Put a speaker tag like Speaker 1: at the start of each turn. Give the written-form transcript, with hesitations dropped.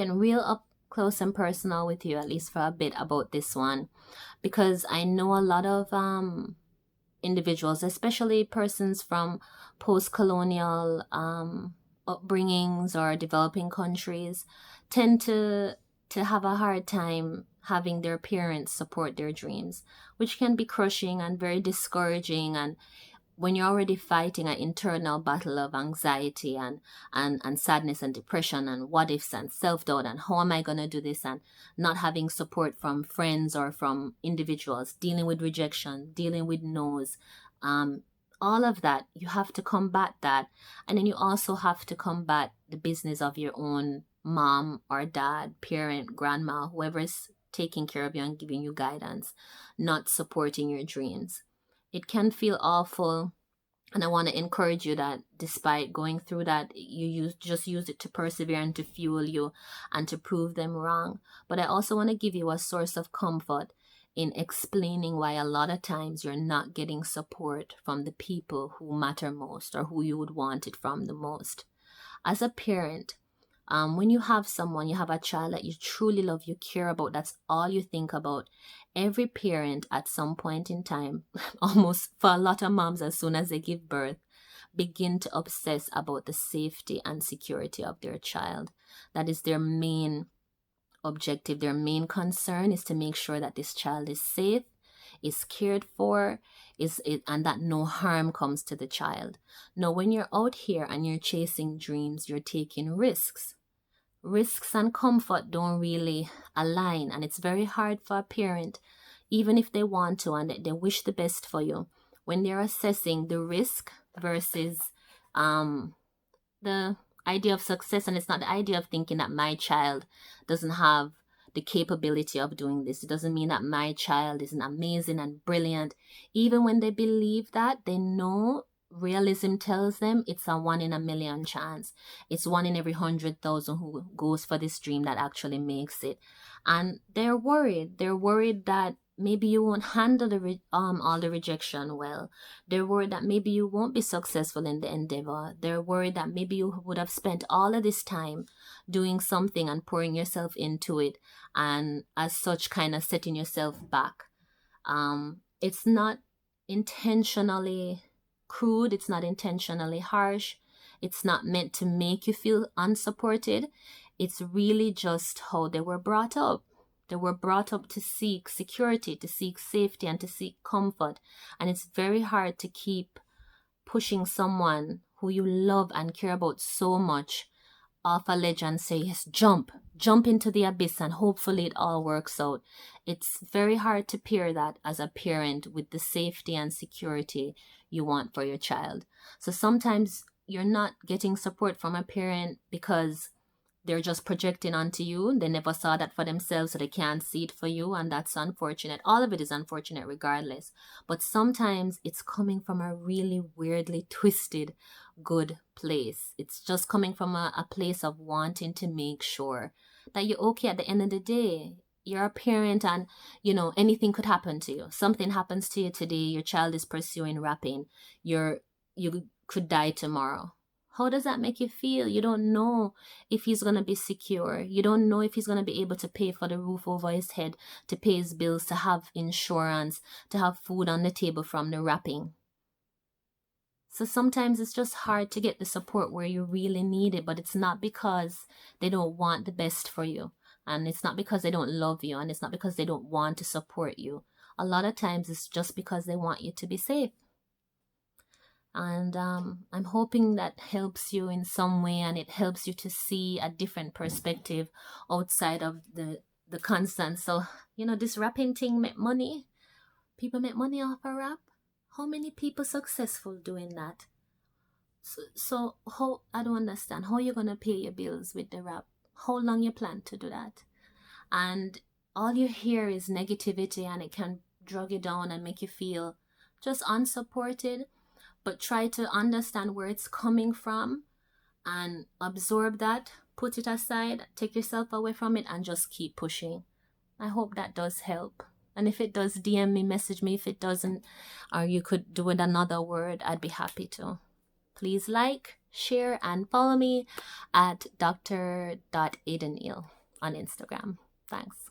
Speaker 1: getting real up close and personal with you, at least for a bit, about this one, because I know a lot of individuals, especially persons from post-colonial upbringings or developing countries, tend to have a hard time having their parents support their dreams, which can be crushing and very discouraging. And when you're already fighting an internal battle of anxiety and sadness and depression and what ifs and self-doubt and how am I going to do this, and not having support from friends or from individuals, dealing with rejection, dealing with no's, um, all of that, you have to combat that. And then you also have to combat the business of your own mom or dad, parent, grandma, whoever's taking care of you and giving you guidance, not supporting your dreams. It can feel awful, and I want to encourage you that despite going through that, just use it to persevere and to fuel you and to prove them wrong. But I also want to give you a source of comfort in explaining why a lot of times you're not getting support from the people who matter most or who you would want it from the most. As a parent, when you have someone, you have a child that you truly love, you care about, that's all you think about. Every parent at some point in time, almost for a lot of moms, as soon as they give birth, begin to obsess about the safety and security of their child. That is their main objective. Their main concern is to make sure that this child is safe, is cared for, and that no harm comes to the child. Now, when you're out here and you're chasing dreams, you're taking risks. Risks and comfort don't really align, and it's very hard for a parent, even if they want to and they wish the best for you, when they're assessing the risk versus the idea of success. And it's not the idea of thinking that my child doesn't have the capability of doing this. It doesn't mean that my child isn't amazing and brilliant. Even when they believe that, they know realism tells them it's a 1 in a million chance. It's 1 in every 100,000 who goes for this dream that actually makes it. And they're worried. They're worried that maybe you won't handle all the rejection well. They're worried that maybe you won't be successful in the endeavor. They're worried that maybe you would have spent all of this time doing something and pouring yourself into it, and as such kind of setting yourself back. It's not intentionally crude. It's not intentionally harsh. It's not meant to make you feel unsupported. It's really just how they were brought up. They were brought up to seek security, to seek safety, and to seek comfort. And it's very hard to keep pushing someone who you love and care about so much off a ledge and say, yes, jump into the abyss and hopefully it all works out. It's very hard to pair that as a parent with the safety and security you want for your child. So sometimes you're not getting support from a parent because they're just projecting onto you. They never saw that for themselves, so they can't see it for you, and that's unfortunate. All of it is unfortunate regardless. But sometimes it's coming from a really weirdly twisted good place. It's just coming from a place of wanting to make sure that you're okay at the end of the day. You're a parent and, anything could happen to you. Something happens to you today, your child is pursuing rapping. You could die tomorrow. How does that make you feel? You don't know if he's going to be secure. You don't know if he's going to be able to pay for the roof over his head, to pay his bills, to have insurance, to have food on the table from the rapping. So sometimes it's just hard to get the support where you really need it, but it's not because they don't want the best for you. And it's not because they don't love you, and it's not because they don't want to support you. A lot of times it's just because they want you to be safe. And I'm hoping that helps you in some way, and it helps you to see a different perspective outside of the constant. So, this rapping thing make money. People make money off a rap. How many people successful doing that? So how, I don't understand. How you going to pay your bills with the rap? How long you plan to do that? And all you hear is negativity, and it can drag you down and make you feel just unsupported. But try to understand where it's coming from and absorb that, put it aside, take yourself away from it, and just keep pushing. I hope that does help. And if it does, DM me, message me. If it doesn't, or you could do it another word, I'd be happy to. Please like, share, and follow me at dr.aidenneal on Instagram. Thanks.